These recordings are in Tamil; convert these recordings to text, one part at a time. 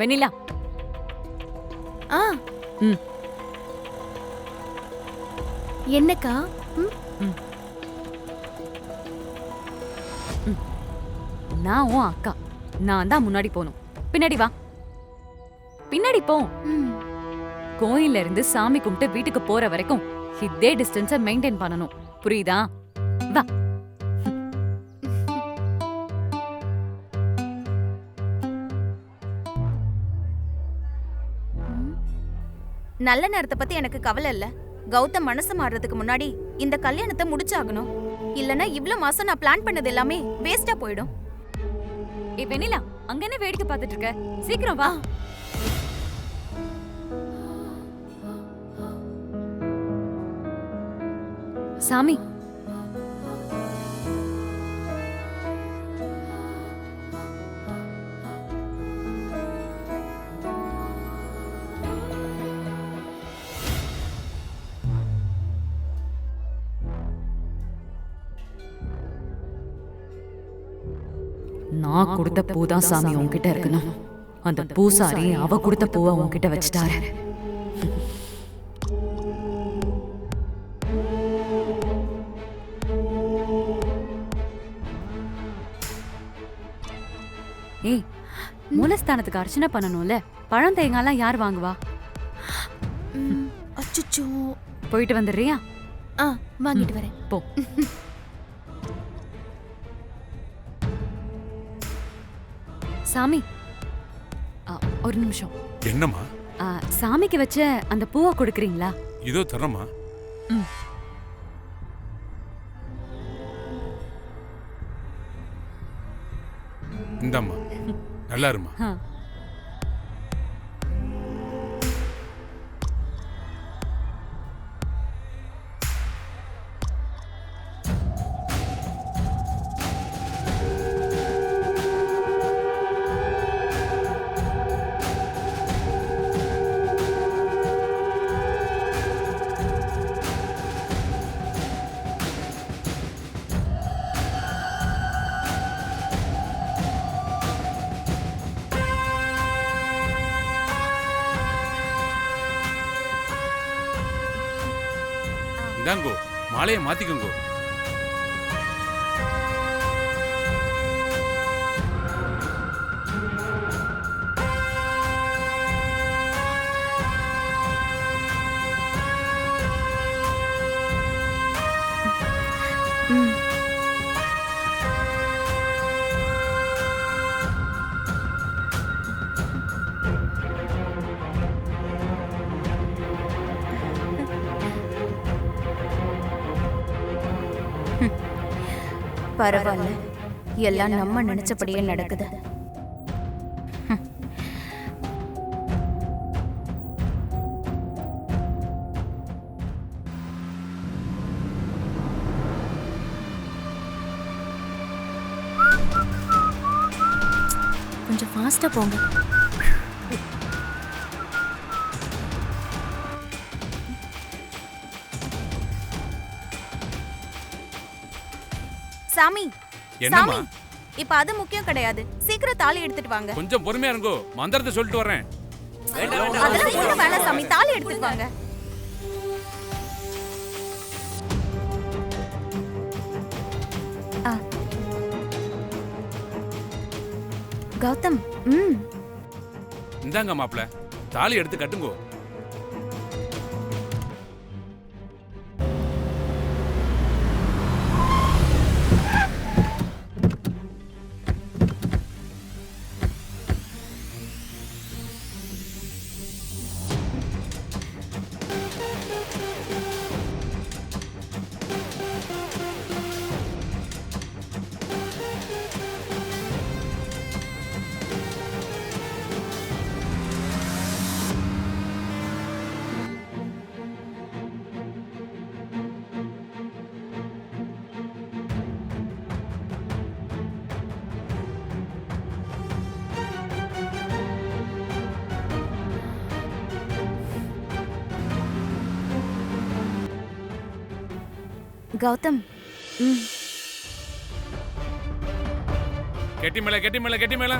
வெண்ணிலா. ஆ ம். என்னக்கா? நான் உன் அக்கா. நான் தான் முன்னாடி போகணும். பின்னாடி வா. பின்னாடி போ. கோயில்ல இருந்து சாமி கும்பிட்டு வீட்டுக்கு போற வரைக்கும் இதே டிஸ்டன்ஸ மெயின்டைன் பண்ணணும். புரியுதா? வா. நல்ல நேரத்தை பத்தி எனக்கு கவலை இல்ல. கௌதம் மனசு மாறுறதுக்கு முன்னாடி இந்த கல்யாணத்தை முடிச்சாகணும். இல்லனா இவ்ளோ மாசம் நான் பிளான் பண்ணது எல்லாமே வேஸ்டா போயிடும். ஏய் வெண்ணிலா, அங்க என்ன வேடிக்கை பார்த்துட்டு இருக்க? சீக்கிரம் வா. சாமி, நான் கொடுத்த பூதான் சாமி உன்கிட்ட இருக்கணும். அந்த பூசாரி அவ கொடுத்த பூவை உன்கிட்ட வச்சுட்டாரு. ஏய், மூலஸ்தானத்துக்கு அர்ச்சனை பண்ணணும்ல. பழம் தேங்காய்லாம் யார் வாங்குவா? அச்சச்சோ. போயிட்டு வந்துடுறியா? வாங்கிட்டு வரேன். போ. சாமி, ஒரு நிமிஷம். என்னம்மா? சாமிக்கு வச்ச அந்த பூவை கொடுக்குறீங்களா? இதோ தரமா. இந்தாம்மா, நல்லா இருமா. இந்தாங்கோ, மாலையை மாத்திக்கோங்கோ. பரவாயில்ல, எல்லாம் நம்ம நினைச்சபடியே நடக்குது. கொஞ்சம் ஃபாஸ்டா போங்க. சாமி, என்னம்மா? சாமி, இப்ப அது முக்கியம் கிடையாது. சீக்கிரம் தாலி எடுத்துட்டு வாங்க. கொஞ்சம் பொறுமையா இருங்கோ, மந்திரத்தை சொல்லிட்டு வரேன். அதெல்லாம் ஒண்ணும் வேணாம் சாமி, தாலி எடுத்துட்டு வாங்க. கௌதம், இந்தாங்க மாப்பிள, தாலி எடுத்து கட்டுங்கோ. கௌதம், கெட்டி மேல, கெட்டி மேல, கெட்டி மேல.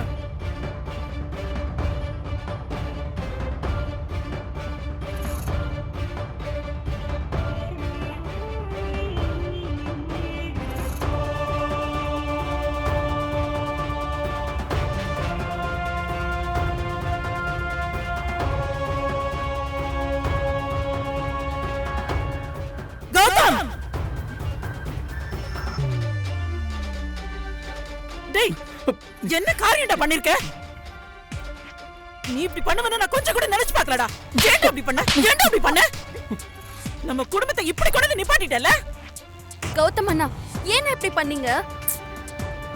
காரியம்டா பண்ணிருக்க? நீ இப்படி பண்ணுவன்னு நான் கொஞ்சம் கூட நினைச்சு பார்க்கலடா. ஏன்டா அப்படி பண்ண? ஏன்டா அப்படி பண்ண? நம்ம குடும்பத்தை இப்படி கொண்டு நிப்பாட்டிட்டல. கௌதம் அண்ணா ஏன் இப்படி பண்ணீங்க?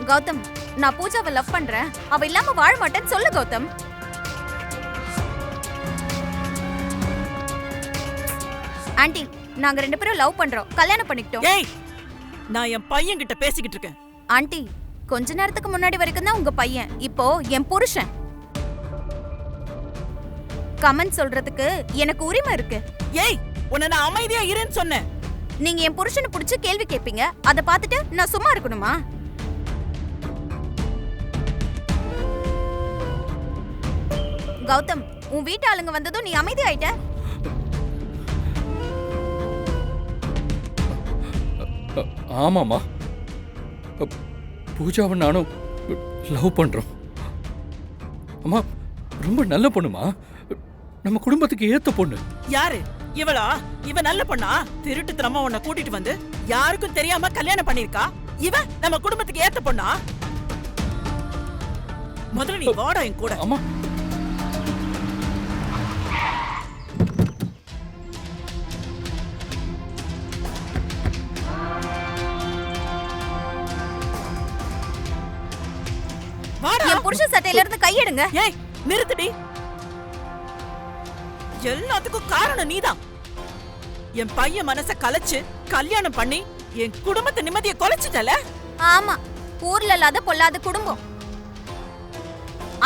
கௌதம், நான் பூஜாவை லவ் பண்றேன், அவ இல்லாம வாழ மாட்டேன்னு சொல்லு கௌதம். ஆண்டி, நாங்க 2 பேரும் லவ் பண்றோம், கல்யாணம் பண்ணிக்கிட்டோம். ஏய், நான் என் பையன் கிட்ட பேசிக்கிட்டு இருக்கேன். ஆண்டி, கொஞ்ச நேரத்துக்கு முன்னாடி வரைக்கும் தான் உங்க பையன், இப்போ என் புருஷன். கமெண்ட் சொல்றதுக்கு எனக்கு உரிமை இருக்கு. ஏய், உன்னை நான் அமைதியா இருன்னு சொன்னேன். நீங்க என் புருஷனை பிடிச்சு கேள்வி கேட்பீங்க, அதை பார்த்துட்டு நான் சும்மா இருக்கணுமா? கௌதம், உன் வீட்டு ஆளுங்க வந்ததும் நீ அமைதி ஆயிட்ட. ஆமாம்மா, பூஜாவை நானும் லவ் பண்றோம். அம்மா ரொம்ப நல்ல பொண்ணுமா, நம்ம குடும்பத்துக்கு ஏத்த பொண்ணு. யாரு இவளா? இவ நல்ல பொண்ணா? திருட்டுத்தனமா உன்னை கூட்டிட்டு வந்து யாருக்கும் தெரியாம கல்யாணம் பண்ணிருக்கா. இவ நம்ம குடும்பத்துக்கு ஏத்த பொண்ணா? முதல்ல நீ வாடா என் கூட. அம்மா வாடா. என் புருஷன் சட்டையில இருந்து கையெடுங்க. ஏய், நிறுத்துடி. எல்லாத்துக்கும் காரணம் நீதான். என் பையன் மனச கலைச்சு கல்யாணம் பண்ணி என் குடும்பத்தை நிம்மதியை கொலைச்சிட்டல. ஆமா, ஊர்ல இல்லாத பொல்லாத குடும்பம்.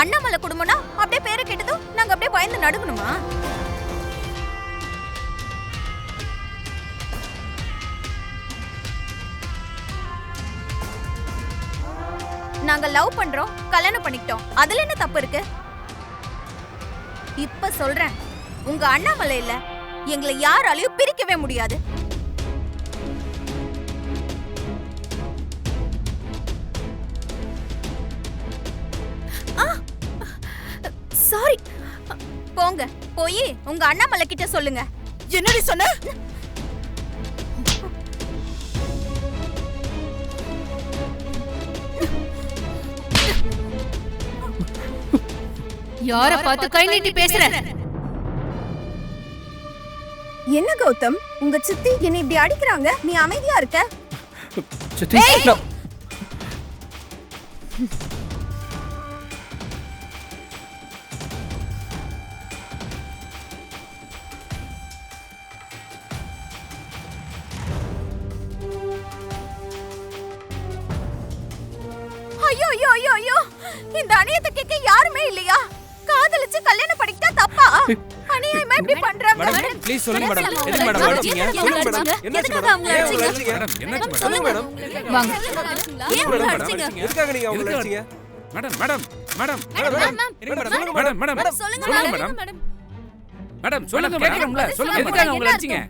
அண்ணாமலை குடும்பம்னா அப்படியே பேரை கேட்டதும் நாங்க அப்படியே பயந்து நடுங்கணுமா? நாங்க லவ் பண்றோம், கல்யாணம் பண்ணிக்கிட்டோம், அதுல என்ன தப்பு இருக்கு? இப்ப சொல்றேன், உங்க அண்ணாமலை இல்ல, எங்களை யாராலையும் பிரிக்கவே முடியாது. சாரி. போங்க, போய் உங்க அண்ணாமலை கிட்ட சொல்லுங்க. என்னடி சொன்ன? யார பார்த்து கை நீட்டி பேசுற? என்ன கௌதம், உங்க சித்தி என்ன இப்படி அடிக்கிறாங்க, நீ அமைதியா இருக்க? சித்தி, நான் ஐயோ ஐயோ ஐயோ ஐயோ, இந்த அநியாயத்தை கேட்க யாருமே இல்லையா? காதலிச்சு கல்யாணம் பண்ணிக்கிட்டா தப்பா? அநியாயமா இப்படி பண்றாங்க. மேடம் ப்ளீஸ் சொல்லுங்க மேடம். எதுக்கு மேடம் அடிச்சீங்க? எதுக்காக அவங்கள அடிச்சீங்க? மேடம் என்னாச்சு மேடம்? சொல்லுங்க மேடம். வாங்க. ஏன் அவங்கள அடிச்சீங்க? எதுக்காக நீங்க அவங்கள அடிச்சீங்க? Madam madam madam madam madam madam சொல்லுங்க மேடம் மேடம் சொல்லுங்க கேக்குறோம்ல, சொல்லுங்க எதுக்காக உங்களை அடிச்சீங்க?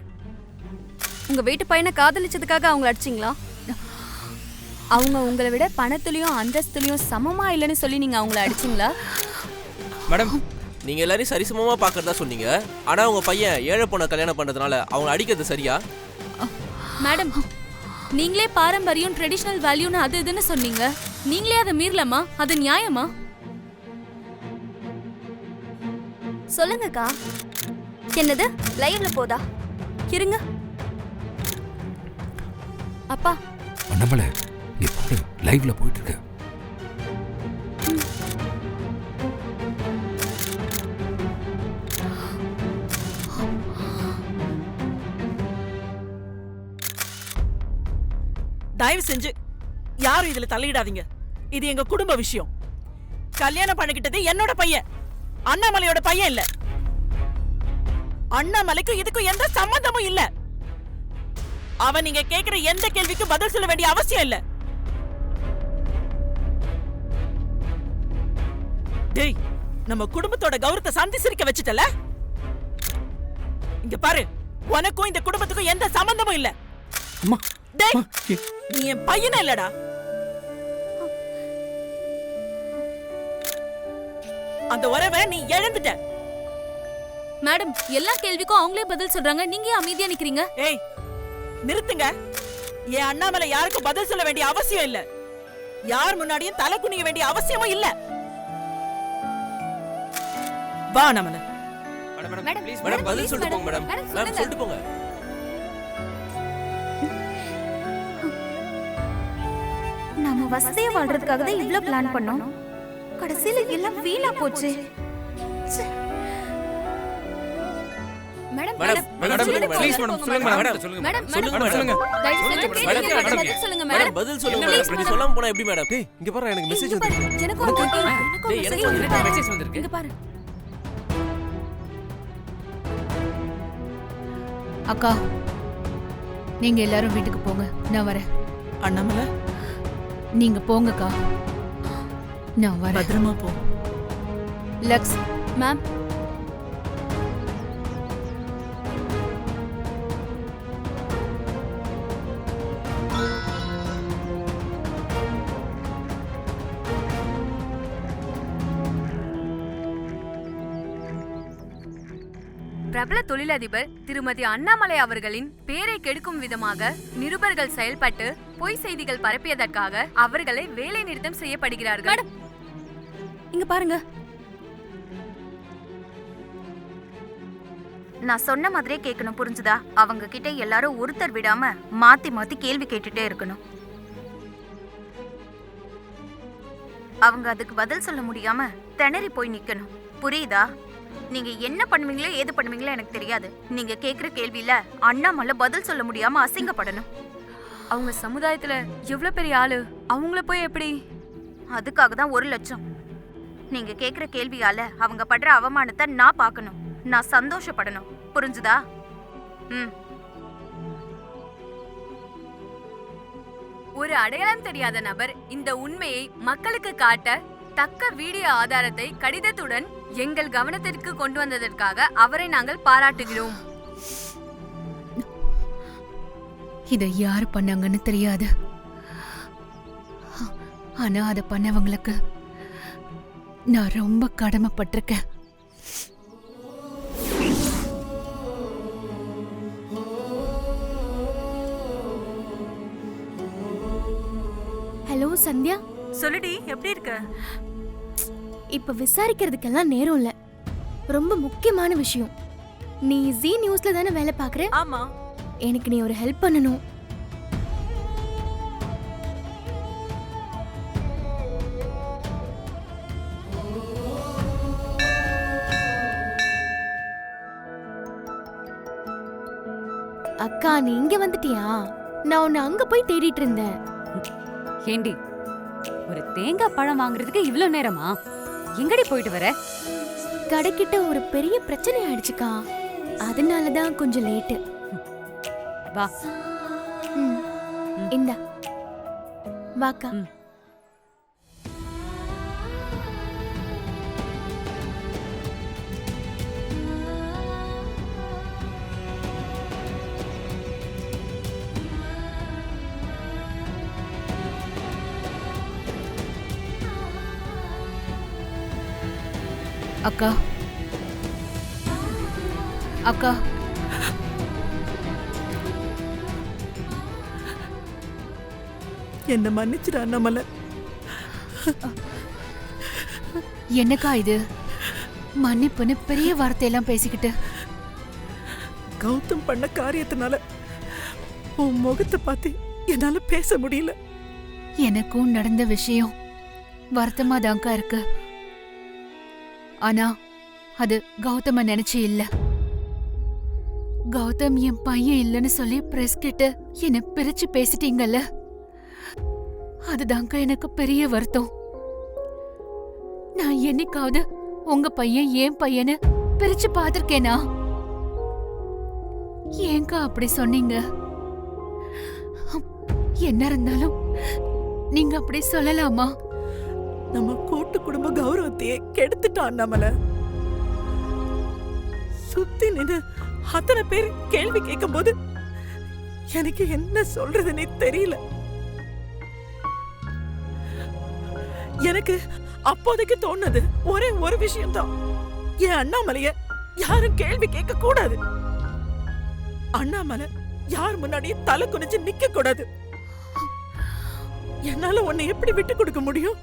உங்க வீட்டு பையனை காதலிச்சதுக்காக அவங்கள அடிச்சீங்களா? அவங்க உங்களை விட பணத்துலயும் அந்தஸ்துலயும் சமமா இல்லைன்னு சொல்லி நீங்க அவங்கள அடிச்சீங்களா? மேடம், நீங்க எல்லாரையும் சரிசமமா பாக்குறதா சொன்னீங்க. ஆனா உங்க பையன் ஏழை பொண்ணை கல்யாணம் பண்றதுனால அவங்க அடிக்கிறது சரியா? மேடம், நீங்களே பாரம்பரியம் ட்ரெடிஷனல் வேல்யூன்னு அது இதுன்னு சொன்னீங்க. நீங்களே அதை மீறலாமா? அது நியாயமா? சொல்லுங்கக்கா. என்னது லைவ்ல போதா? இருங்க. அப்பா, அண்ணாமலை எப்படி லைவ்ல போயிட்டு இருக்கு? தயவு செஞ்சு யாரும் இதுல தலையிடாதீங்க. இது எங்க குடும்ப விஷயம். கல்யாணம் பண்ணிக்கிட்டது என்னோட பையன், அண்ணாமலையோட பையன் இல்ல. அண்ணாமலைக்கும் இதுக்கும் எந்த சம்பந்தமும் இல்ல. அவன் நீங்க கேக்குற எந்த கேள்விக்கும் பதில் சொல்ல வேண்டிய அவசியம் இல்ல. டேய், நம்ம குடும்பத்தோட கௌரவத்தை சந்தி சிரிக்க வச்சுட்டல. இங்க பாரு, உனக்கும் இந்த குடும்பத்துக்கும் எந்த சம்பந்தமும் இல்ல. அம்மா, டேய், நீ என் பையனா இல்லடா. அந்த உறவை நீ இழந்துட்ட. மேடம், எல்லா கேள்விக்கும் அவங்களே பதில் சொல்றாங்க, நீங்க ஏன் அமைதியா நிக்கிறீங்க? ஏய், நிறுத்துங்க. என் அண்ணாமலை யாருக்கும் பதில் சொல்ல வேண்டிய அவசியம் இல்ல. யார் முன்னாடியும் தலை குனிய வேண்டிய அவசியமும் இல்ல. வா Annamalai. Madam madam, please madam பதில் please சொல்லிட்டு போங்க மேடம். மேடம். மேடம், மேம் சொல்லுங்க. சொல்லிட்டு போங்க. நாம வசதியா வாழ்றதுக்காக தான் இவ்ளோ பிளான் பண்ணோம். கடைசியில எல்லாம் வீணா போச்சு. மேடம் மேடம், மேடம், சொல்லுங்க மேடம், ப்ளீஸ் மேடம் சொல்லுங்க மேடம் சொல்லுங்க மேடம் சொல்லுங்க மேடம் மேடம். தயவு செஞ்சு மேடம், கேளுங்க மேடம், மேடம் பதில் சொல்லுங்க மேடம் மேடம். பதில் சொல்லுங்க என்ன மேடம். மேடம், இப்படி சொல்லாம போனா எப்படி மேடம்? டேய் இங்க பாரு எனக்கு மெசேஜ் இங்க பாரு, வந்திருக்கு. எனக்கும் வந்திருக்கு. எனக்கும் டேய், message எனக்கு வந்திருக்கு. மெசேஜ் வந்திருக்கு. இங்க பாரு. அக்கா நீங்க எல்லாரும் வீட்டுக்கு போங்க, நான் வரேன். அண்ணாமலை நீங்க போங்கக்கா, நான் வரேன். பத்திரமா போ. லக்ஸ் மேம் பிரபல தொழிலதிபர் திருமதி அண்ணாமலை அவர்களின் பேரை கெடுக்கும் விதமாக நிருபர்கள் செயல்பட்டு பொய் செய்திகள் பரப்பியதற்காக அவர்களை வேலை நிறுத்தம் செய்யப்படுகிறார்கள். இங்க பாருங்க. நான் சொன்ன மாதிரியே கேட்கணும், புரிஞ்சுதா? அவங்க கிட்ட எல்லாரும் ஒருத்தர் விடாம மாத்தி மாத்தி கேள்வி கேட்டுட்டே இருக்கணும். அவங்க அதுக்கு பதில் சொல்ல முடியாம திணறி போய் நிக்கணும், புரியுதா? நீங்க என்ன பண்ணுவீங்களோ ஏது பண்ணுவீங்களோ எனக்கு தெரியாது. நீங்க கேக்குற கேள்வியில அண்ணாமலை பதில் சொல்ல முடியாம அசிங்கப்படணும். அவங்க சமுதாயத்துல எவ்வளவு பெரிய ஆளு, அவங்கள போய் எப்படி? அதுக்காக தான் 1 லட்சம். நீங்க கேக்குற கேள்வியால அவங்க படுற அவமானத்தை நான் பார்க்கணும், நான் சந்தோஷப்படணும், புரிஞ்சுதா? ஒரு அடையாளம் தெரியாத நபர் இந்த உண்மையை மக்களுக்கு காட்ட தக்க வீடியோ ஆதாரத்தை கடிதத்துடன் எங்கள் கவனத்திற்கு கொண்டு வந்ததற்காக அவரை நாங்கள் பாராட்டுகிறோம். இதை யார் பண்ணாங்கன்னு தெரியாது, ஆனா அதை பண்ணவங்களுக்கு நான் ரொம்ப கடமைப்பட்டிருக்கேன். ஹலோ சந்தியா, சொல்லுடி, எப்படி இருக்க? இப்ப விசாரிக்கிறதுக்கெல்லாம் நேரம் இல்ல. ரொம்ப முக்கியமான விஷயம். நீ ஜீ நியூஸ்ல தானே வேலை பாக்குற? ஆமா. எனக்கு நீ ஒரு ஹெல்ப் பண்ணணும். அக்கா நீ இங்க வந்துட்டியா? நான் உன்னை அங்க போய் தேடிட்டு இருந்தேன். ஏண்டி ஒரு தேங்காய் பழம் வாங்குறதுக்கு இவ்ளோ நேரமா? எங்கடி போயிட்டு வர? கடைக்கிட்ட ஒரு பெரிய பிரச்சனை ஆயிடுச்சுக்கா, அதனாலதான் கொஞ்சம் லேட்டு. வா. இந்தா வாக்கா. அக்கா அக்கா என்ன மன்னிச்சிட அண்ணாமலை. என்னக்கா இது? மன்னிப்புன்னு பெரிய வார்த்தையெல்லாம் பேசிக்கிட்டு. கௌதம் பண்ண காரியத்தினால உன் முகத்தை பார்த்து என்னால பேச முடியல. எனக்கும் நடந்த விஷயம் வருத்தமாதான்க்கா இருக்கு, ஆனா அது கௌதம நினைச்சு இல்ல. கௌதம் என் பையன் இல்லைன்னு சொல்லி பிரஸ் கிட்ட என்ன பிரிச்சு பேசிட்டீங்கல்ல, அதுதான்க்கா எனக்கு பெரிய வருத்தம். நான் என்னைக்காவது உங்க பையன் ஏன் பையன்னு பிரிச்சு பார்த்திருக்கேனா? ஏன்க்கா அப்படி சொன்னீங்க? என்ன இருந்தாலும் நீங்க அப்படி சொல்லலாமா? நம்ம கூட்டு குடும்ப கௌரவத்தையே கெடுத்துட்டான் அண்ணாமலை. சுத்தி நின்று அத்தனை பேர் கேள்வி கேட்கும் போது எனக்கு என்ன சொல்றதுன்னே தெரியல. எனக்கு அப்போதைக்கு தோணுது ஒரே ஒரு விஷயம்தான், என் அண்ணாமலைய யாரும் கேள்வி கேட்க கூடாது. அண்ணாமலை யார் முன்னாடியும் தலை குனிஞ்சு நிக்க கூடாது. என்னால உன்னை எப்படி விட்டு கொடுக்க முடியும்?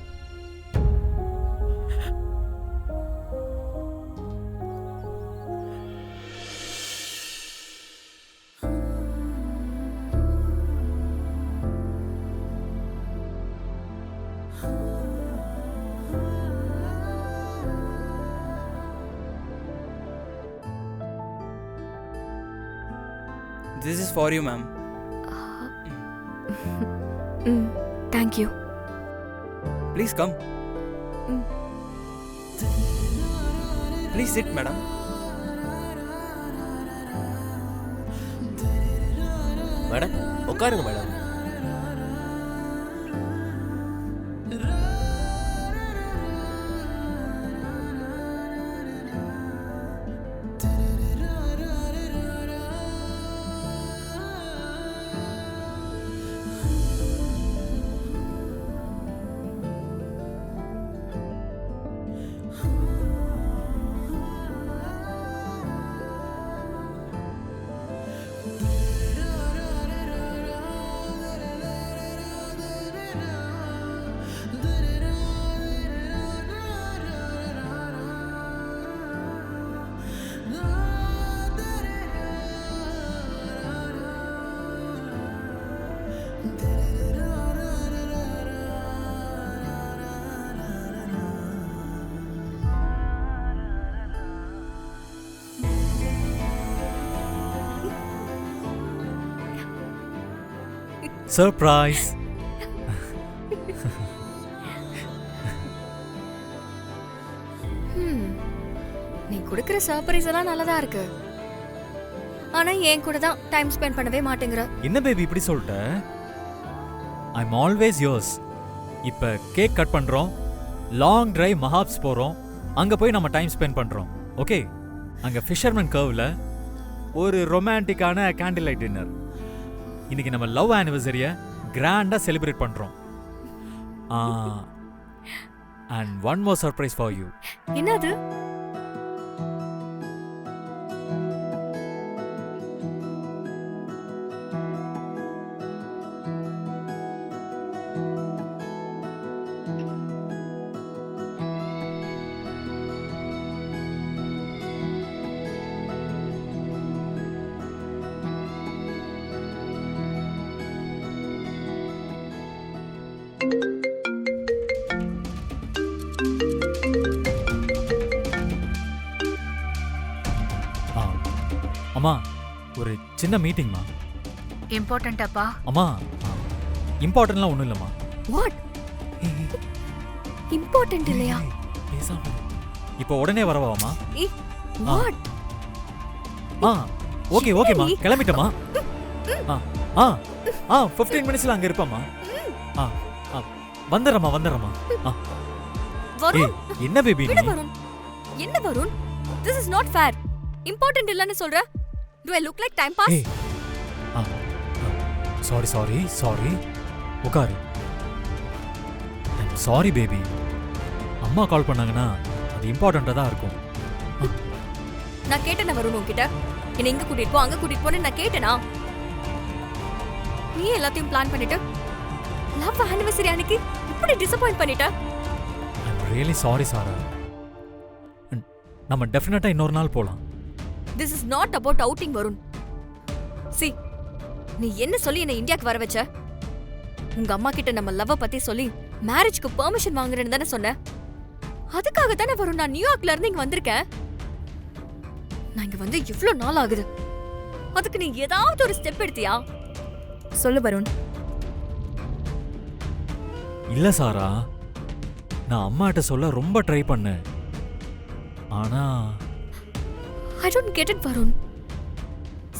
This is for you, ma'am. Thank you. Please come. Please sit, madam. Madam உட்காருங்க மேடம். சர்ப்ரைஸ். நீ கொடுக்கிற சர்ப்ரைஸ் எல்லாம் நல்லதா இருக்கு. ஆனா என் கூட தான் டைம் ஸ்பெண்ட் பண்ணவே மாட்டேங்கிற. என்ன பேபி இப்படி சொல்லிட்ட? ஐ அம் ஆல்வேஸ் யோர்ஸ். இப்ப கேக் கட் பண்றோம், லாங் டிரைவ் மஹாப்ஸ் போறோம், அங்க போய் நம்ம டைம் ஸ்பெண்ட் பண்றோம். ஓகே, அங்க ஃபிஷர்மேன் கர்வ்ல ஒரு ரொமான்டிக்கான கேண்டில் லைட் டின்னர். இன்னைக்கு நம்ம லவ் ஆனிவர்சரியை கிராண்டா செலிப்ரேட் பண்றோம். And one more surprise for you. என்னது? அம்மா ஒரு சின்ன மீட்டிங்மா. இம்பார்ட்டன்ட்டாப்பா? அம்மா இம்பார்ட்டன்ட்லாம் ஒன்றும் இல்லைம்மா. வாட்? இம்பார்ட்டன்ட் இல்லையா? பேசாம இப்போ உடனே வரவாமா? வாட்? ஓகே ஓகேம்மா, கிளம்பிட்டமா? 15 மினிட்ஸ்ல அங்க இருப்பேம்மா. வந்துடுறேம்மா. வருண், என்ன பேபி விடு வருண். என்ன Varun? This is not fair. Important இல்லன்னு சொல்ற. Do I look like time pass? Sorry. உட்காரு. Sorry baby. அம்மா கால் பண்ணாங்கன்னா அது இம்பார்ட்டண்டா தான் இருக்கும். நான் கேட்டேனா வருண் உன்கிட்ட? என்ன இங்க கூட்டிட்டு போ, அங்க கூட்டிட்டு போன்னு நான் கேட்டேனா? நீ எல்லாத்தையும் பிளான் பண்ணிட்டு லவ் ஆனிவர்சரி அன்னைக்கு இப்படி டிசப்பாயிண்ட் பண்ணிட்ட. I'm really sorry சாரா. நம்ம டெஃபினட்டா இன்னொரு நாள் போலாம். This is not about outing Varun. See, நீ என்ன சொல்லி என்ன இந்தியாக்கு வர வச்ச? உங்க அம்மா கிட்ட நம்ம லவ் பத்தி சொல்லி மேரேஜ்க்கு பெர்மிஷன் வாங்குறேன்னு தானே சொன்ன. அதுக்காக தானே வருண் நான் நியூயார்க்ல இருந்து இங்க வந்திருக்கேன். நான் இங்க வந்து இவ்ளோ நாள் ஆகுது. அதுக்கு நீ ஏதாவது ஒரு ஸ்டெப் எடுத்தியா? சொல்லு வருண். இல்ல சாரா, நான் அம்மாட்ட சொல்ல ரொம்ப ட்ரை பண்ணேன். ஆனா I don't get it Varun.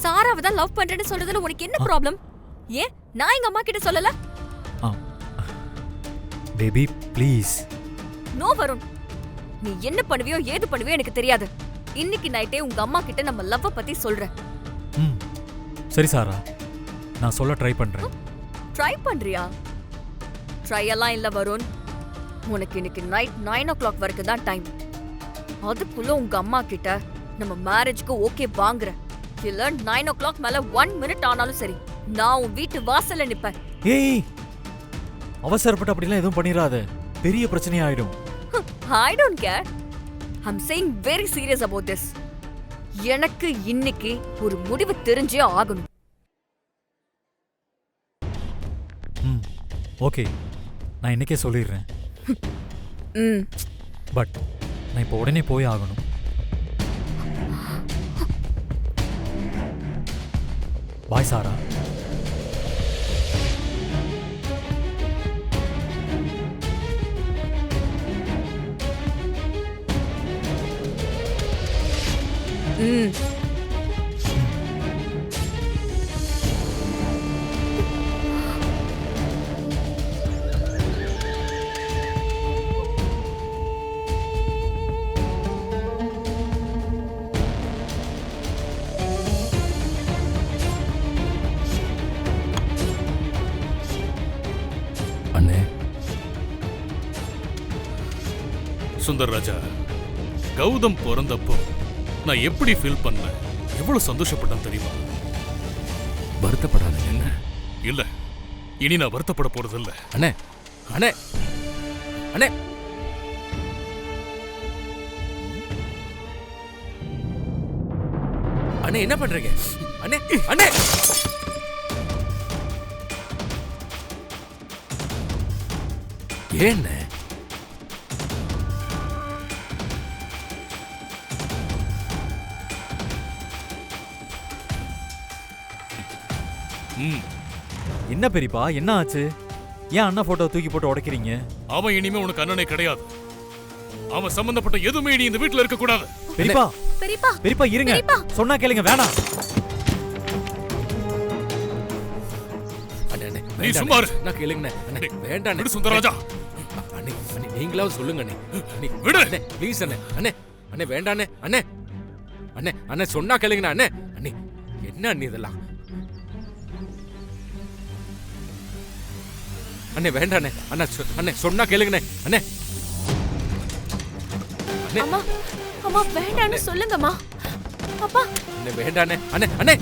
சாராவை தான் லவ் பண்றேன்னு சொல்றதுல உனக்கு என்ன ப்ராப்ளம்? ஏன் நான் எங்க அம்மா கிட்ட சொல்லல? Baby please. நோ வருண், நீ என்ன பண்ணுவியோ ஏது பண்ணுவியோ எனக்கு தெரியாது. இன்னைக்கு நைட்டே உங்க அம்மா கிட்ட நம்ம லவ் பத்தி சொல்றேன். சரி சாரா, நான் சொல்ல ட்ரை பண்றேன். ட்ரை பண்றியா? ட்ரை எல்லாம் இல்ல வருண். உனக்கு இன்னைக்கு நைட் 9 o'clock வரைக்கும் தான் டைம். அதுக்குள்ள உங்க அம்மா கிட்ட நம்ம மேரேஜ்க்கு ஓகே வாங்குற. இல்ல 9 o'clock மேல 1 minute ஆனாலும் சரி, நான் உன் வீட்டு வாசல்ல நிப்பேன். ஏய் அவசரப்பட்டு அப்படிலாம் எதுவும் பண்ணிராத. பெரிய பிரச்சனை ஆயிடும். I don't care. I'm saying very serious about this. எனக்கு இன்னைக்கு ஒரு முடிவு தெரிஞ்சே ஆகணும். ஓகே, நான் இன்னைக்கே சொல்லிடுறேன். பட் நான் இப்போ உடனே போய் ஆகணும். பாய் சாரா. அண்ணே, சுந்தர் ராஜா, கௌதம் பிறந்தப்போ நான் எப்படி ஃபீல் பண்ணேன், எவ்வளவு சந்தோஷப்பட்டேன் தெரியுமா? வருத்தப்படாத என்ன? இல்ல, இனி நான் வருத்தப்பட போறதில்ல. அண்ணே அண்ணே அண்ணே, அண்ணே என்ன பண்றீங்க? அண்ணே அண்ணே, ஏன் என்ன பெரியப்பா, என்ன ஆச்சு? ஏன் அண்ணா போட்டோ தூக்கி போட்டு உடைக்கிறீங்க? அவன் இனிமே உனக்கு அண்ணனே கிடையாது. அவன் சம்பந்தப்பட்ட எதுவுமே நீ இந்த வீட்டுல இருக்க கூடாது. பெரியப்பா பெரியப்பா பெரியப்பா இருங்க, சொன்னா கேளுங்க. வேணாம். நீ சும்மா இரு. நான் கேளுங்க. அண்ணே வேண்டாம். விடு சுந்தரராஜா. அண்ணே அண்ணே நீங்களாவது சொல்லுங்க அண்ணே. அண்ணே விடு. அண்ணே ப்ளீஸ் அண்ணே. அண்ணே அண்ணே வேண்டாம் அண்ணே. அண்ணே அண்ணே அண்ணே சொன்னா கேளுங்கண்ணா. அண்ணே அண்ணே என்ன அண்ணே இதெல்லாம்? அண்ணே வேண்டாம் அண்ணே. அண்ணா அண்ணே சொன்னா கேளுங்கண்ணே. அண்ணே அம்மா அம்மா வேண்டான்னு சொல்லுங்கம்மா. அப்பா அண்ணே வேண்டாம் அண்ணே. அண்ணே அண்ணே